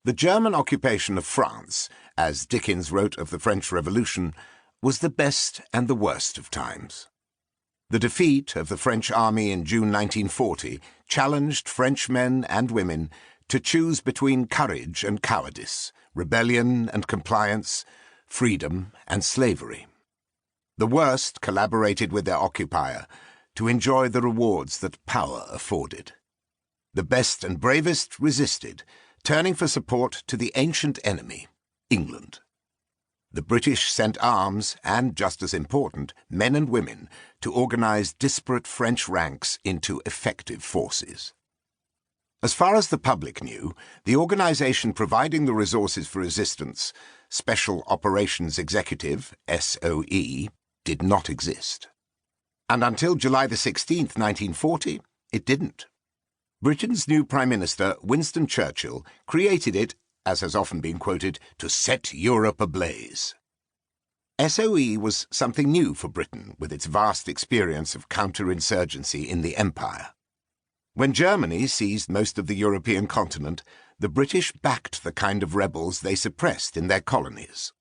The German occupation of France, as Dickens wrote of the French Revolution, was the best and the worst of times. The defeat of the French army in June 1940 challenged French men and women to choose between courage and cowardice, rebellion and compliance, freedom and slavery. The worst collaborated with their occupier to enjoy the rewards that power afforded. The best and bravest resisted, turning for support to the ancient enemy, England. The British sent arms and, just as important, men and women to organize disparate French ranks into effective forces. As far as the public knew, the organization providing the resources for resistance, Special Operations Executive, SOE, did not exist. And until July 16, 1940, it didn't. Britain's new Prime Minister, Winston Churchill, created it, as has often been quoted, to set Europe ablaze. SOE was something new for Britain, with its vast experience of counterinsurgency in the Empire. When Germany seized most of the European continent, the British backed the kind of rebels they suppressed in their colonies.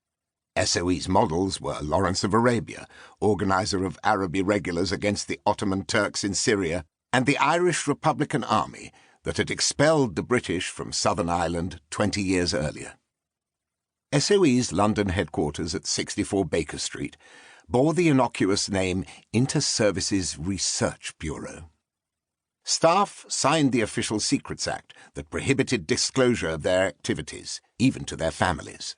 SOE's models were Lawrence of Arabia, organizer of Arab irregulars against the Ottoman Turks in Syria, and the Irish Republican Army that had expelled the British from Southern Ireland 20 years earlier. SOE's London headquarters at 64 Baker Street bore the innocuous name Inter-Services Research Bureau. Staff signed the Official Secrets Act that prohibited disclosure of their activities, even to their families.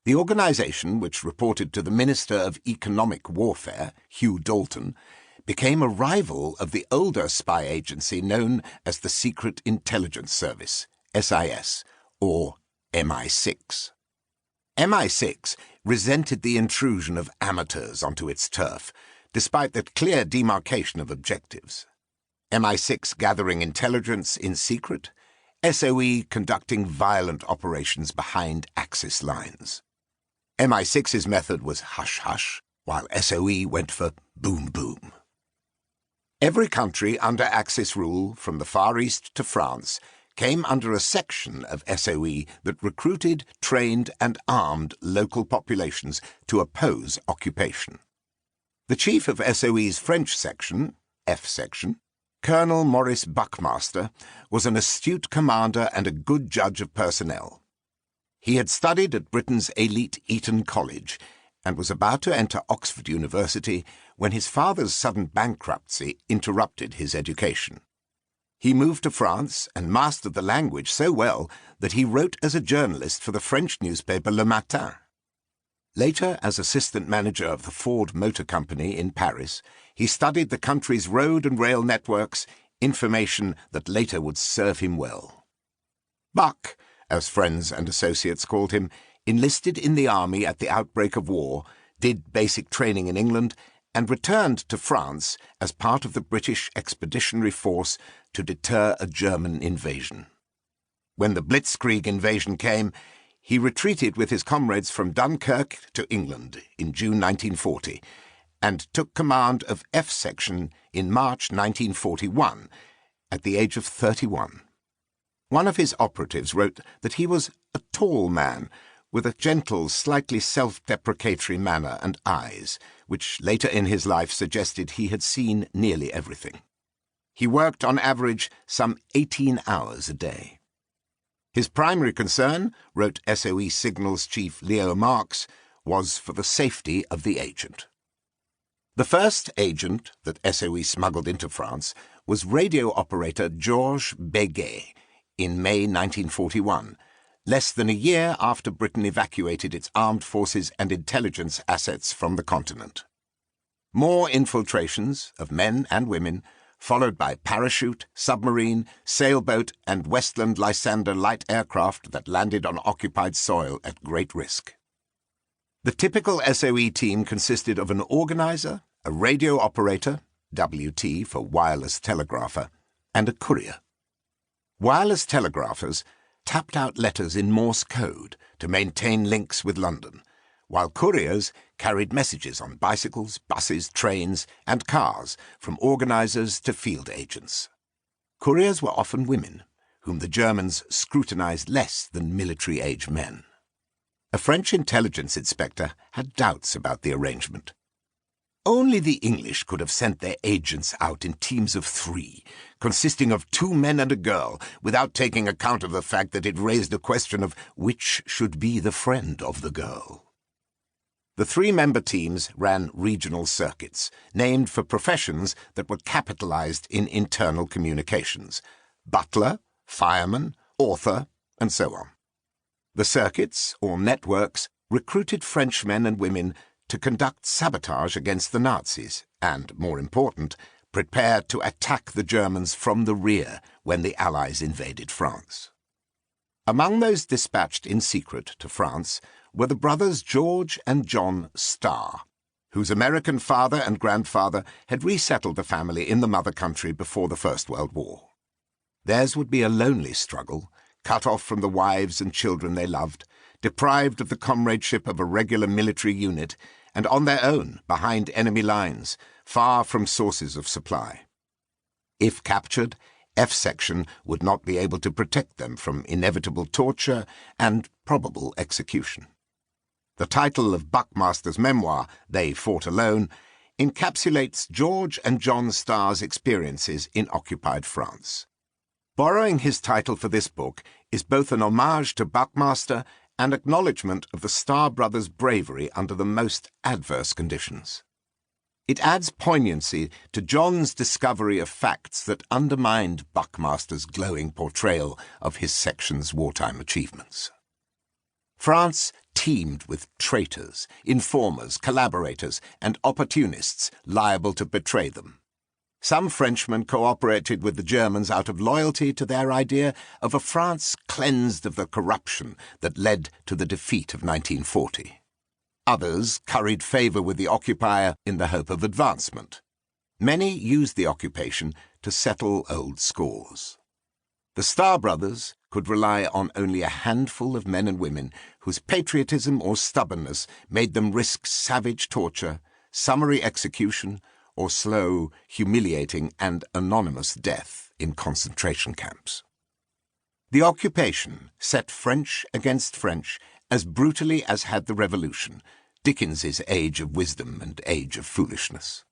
The organization, which reported to the Minister of Economic Warfare, Hugh Dalton, became a rival of the older spy agency known as the Secret Intelligence Service, SIS, or MI6. MI6 resented the intrusion of amateurs onto its turf, despite the clear demarcation of objectives. MI6 gathering intelligence in secret, SOE conducting violent operations behind Axis lines. MI6's method was hush-hush, while SOE went for boom-boom. Every country under Axis rule, from the Far East to France, came under a section of SOE that recruited, trained and armed local populations to oppose occupation. The chief of SOE's French section, F section, Colonel Maurice Buckmaster, was an astute commander and a good judge of personnel. He had studied at Britain's elite Eton College and was about to enter Oxford University when his father's sudden bankruptcy interrupted his education. He moved to France and mastered the language so well that he wrote as a journalist for the French newspaper Le Matin. Later, as assistant manager of the Ford Motor Company in Paris, he studied the country's road and rail networks, information that later would serve him well. Buck, as friends and associates called him, enlisted in the army at the outbreak of war, did basic training in England, and returned to France as part of the British Expeditionary Force to deter a German invasion. When the Blitzkrieg invasion came, he retreated with his comrades from Dunkirk to England in June 1940 and took command of F Section in March 1941 at the age of 31. One of his operatives wrote that he was a tall man with a gentle, slightly self-deprecatory manner and eyes, which later in his life suggested he had seen nearly everything. He worked on average some 18 hours a day. His primary concern, wrote SOE Signals Chief Leo Marx, was for the safety of the agent. The first agent that SOE smuggled into France was radio operator Georges Béguet in May 1941, less than a year after Britain evacuated its armed forces and intelligence assets from the continent. More infiltrations of men and women, followed by parachute, submarine, sailboat and Westland Lysander light aircraft that landed on occupied soil at great risk. The typical SOE team consisted of an organizer, a radio operator, WT for wireless telegrapher, and a courier. Wireless telegraphers tapped out letters in Morse code to maintain links with London, while couriers carried messages on bicycles, buses, trains, and cars from organisers to field agents. Couriers were often women, whom the Germans scrutinized less than military-age men. A French intelligence inspector had doubts about the arrangement. Only the English could have sent their agents out in teams of 3, consisting of 2 men and a girl, without taking account of the fact that it raised a question of which should be the friend of the girl. The 3-member teams ran regional circuits, named for professions that were capitalized in internal communications: butler, fireman, author, and so on. The circuits, or networks, recruited French men and women to conduct sabotage against the Nazis and, more important, prepare to attack the Germans from the rear when the Allies invaded France. Among those dispatched in secret to France were the brothers George and John Starr, whose American father and grandfather had resettled the family in the mother country before the First World War. Theirs would be a lonely struggle, cut off from the wives and children they loved, deprived of the comradeship of a regular military unit, and on their own, behind enemy lines, far from sources of supply. If captured, F Section would not be able to protect them from inevitable torture and probable execution. The title of Buckmaster's memoir, They Fought Alone, encapsulates George and John Starr's experiences in occupied France. Borrowing his title for this book is both an homage to Buckmaster and acknowledgement of the Starr brothers' bravery under the most adverse conditions. It adds poignancy to John's discovery of facts that undermined Buckmaster's glowing portrayal of his section's wartime achievements. France teemed with traitors, informers, collaborators, and opportunists liable to betray them. Some Frenchmen cooperated with the Germans out of loyalty to their idea of a France cleansed of the corruption that led to the defeat of 1940. Others curried favour with the occupier in the hope of advancement. Many used the occupation to settle old scores. The Starr brothers could rely on only a handful of men and women whose patriotism or stubbornness made them risk savage torture, summary execution, or slow, humiliating, and anonymous death in concentration camps. The occupation set French against French as brutally as had the Revolution, Dickens's age of wisdom and age of foolishness.